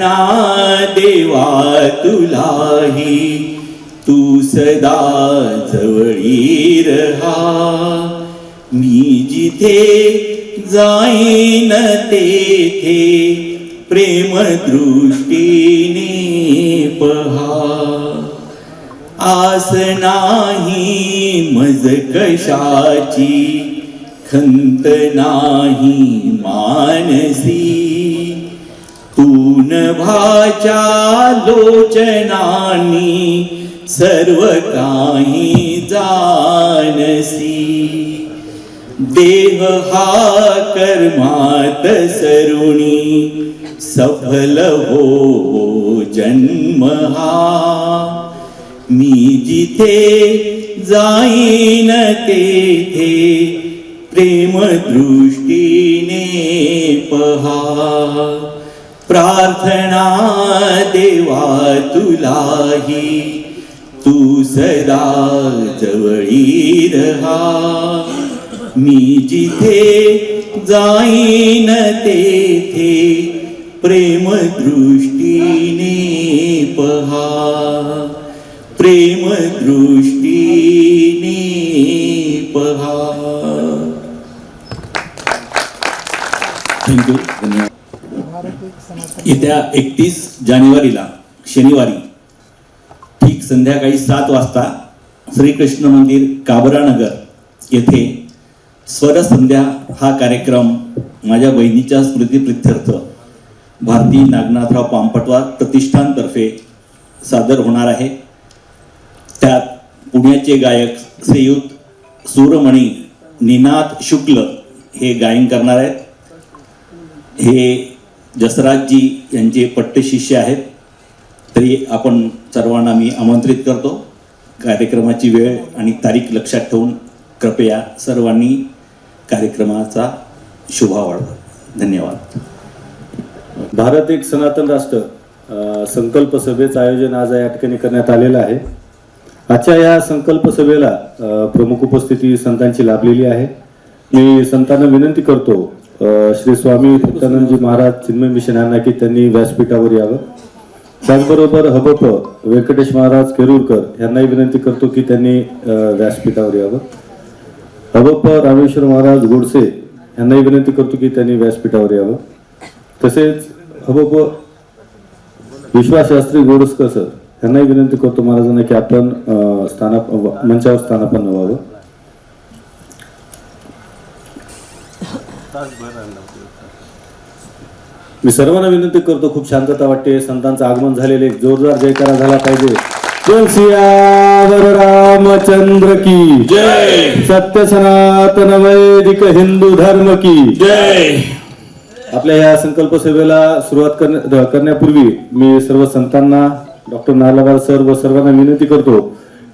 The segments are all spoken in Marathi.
प्रार्थना देवा तुलाही, तू सदा जवळी रहा. मी जिथे जाईन तेथे प्रेम दृष्टीने पहा. आस नाही मज कशाची, खंत नाही मानसी. तू नभाच्या लोचनानी सर्व काही जाणसी. देह हा कर्मात सरुणी, सफल हो जन्म हा. मी जिथे जाईन तेथे प्रेम दृष्टीने पहा. प्रार्थना देवा तुलाही, तू सदा जवळी रहा. मी जिथे जाईन तेथे प्रेम दृष्टीने पहा. प्रेम दृष्टीने पहा. थँक्यू. धन्यवाद. येत्या 31 जानेवारीला शनिवारी ठीक संध्याकाळी 7 वाजता श्रीकृष्ण मंदिर काबरानगर येथे स्वरसंध्या हा कार्यक्रम माझ्या बहिणीच्या स्मृतीप्रित्यर्थ भारती नागनाथराव पांपटवार प्रतिष्ठानतर्फे सादर होणार आहे. त्यात पुण्याचे गायक श्रीयुत सूरमणी निनाद शुक्ल हे गायन करणार आहेत. हे जसराजजी यांचे पट्टशिष्य आहेत. तरी आपण सर्वांना मी आमंत्रित करतो. कार्यक्रमाची वेळ आणि तारीख लक्षात ठेवून कृपया सर्वांनी कार्यक्रमाचा शोभा वाढवा. धन्यवाद. भारत एक सनातन राष्ट्र संकल्प सभेचं आयोजन आज या ठिकाणी करण्यात आलेलं आहे. आजच्या या संकल्प सभेला प्रमुख उपस्थिती संतांची लाभलेली आहे. मी संतांना विनंती करतो श्री स्वामी भक्तानंदजी महाराज चिन्मय मिशन यांना की त्यांनी व्यासपीठावर यावं. त्याचबरोबर हबप व्यंकटेश महाराज केरुरकर यांनाही विनंती करतो की त्यांनी व्यासपीठावर यावं. हबप रामेश्वर महाराज गोडसे यांनाही विनंती करतो की त्यांनी व्यासपीठावर यावं. तसेच हबप विश्वासशास्त्री गोडसकर सर यांनाही विनंती करतो महाराजांना की आपण मंचावर स्थानापन्न व्हावं. मी सर्वांना विनंती करतो, खूप शांतता वाटते. संतांचं आगमन झालेले एक जोरदार जयकारा झाला पाहिजे. जय सियावर रामचंद्र की जय. सत्य सनातन वैदिक हिंदू धर्म की जय. आपल्या या संकल्प सेवेला सुरुवात करण्यापूर्वी मी सर्व संतांना, डॉक्टर नालावार सर व सर्वांना विनंती करतो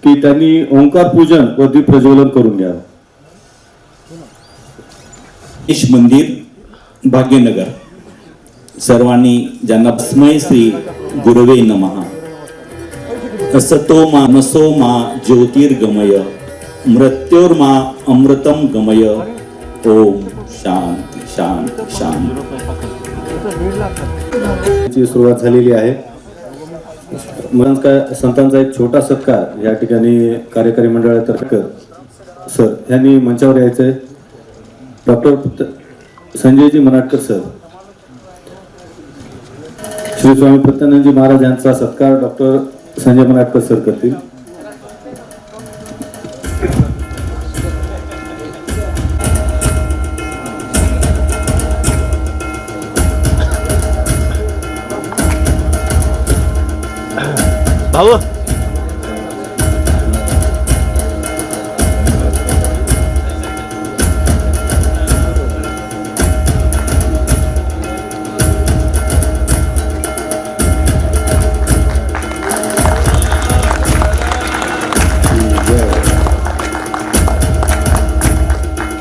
की त्यांनी ओंकार पूजन व दीप प्रज्वलन करून घ्यावं. मंदिर भाग्यनगर सर्वांनी ज्यांना स्मय श्री गुरवे नमः. असतो मा नसो मा ज्योतिर्गमय, मृत्योर्मा अमृतम गमय. ओम शांती शांती शांती. सुरुवात झालेली आहे. संतांचा एक छोटा सत्कार या ठिकाणी कार्यकारी मंडळातर्फे सर यांनी मंचावर यायचंय. डॉक्टर संजयजी मनाटकर सर, श्री स्वामी प्रत्यानंदजी महाराज यांचा सत्कार डॉक्टर संजय मनाटकर सर करतील. भाऊ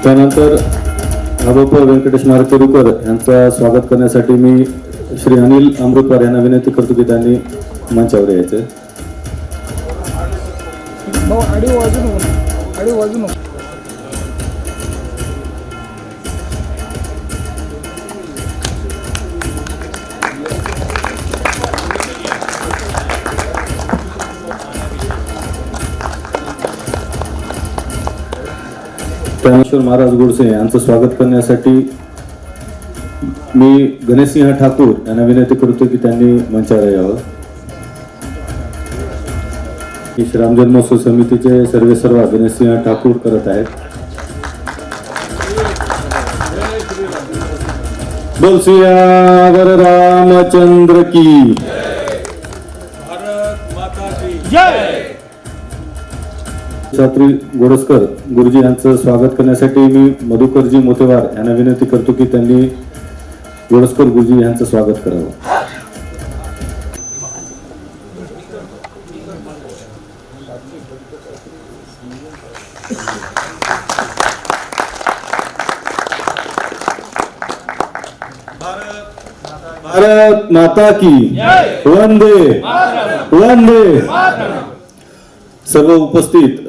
त्यानंतर हबप व्यंकटेश महाराज केरुरकर यांचं स्वागत करण्यासाठी मी श्री अनिल अमृतवार यांना विनंती करतो की त्यांनी मंचावर यायचं. ज्ञानेश्वर महाराज गोडसे यांचं स्वागत करण्यासाठी मी गणेशसिंह ठाकूर यांना विनंती करतो की त्यांनी मंचावर यावं. श्रीराम जन्मोत्सव समितीचे सर्वेसर्वा गणेशसिंह ठाकूर करत आहेत. बोल सियावर रामचंद्र की. शास्त्री गोडस्कर गुरुजी यांचं स्वागत करण्यासाठी मी मधुकरजी मोतेवार यांना विनंती करतो की त्यांनी गोडस्कर गुरुजी यांचं स्वागत करावं. भारत माता की वंदे वंदे. सर्व उपस्थित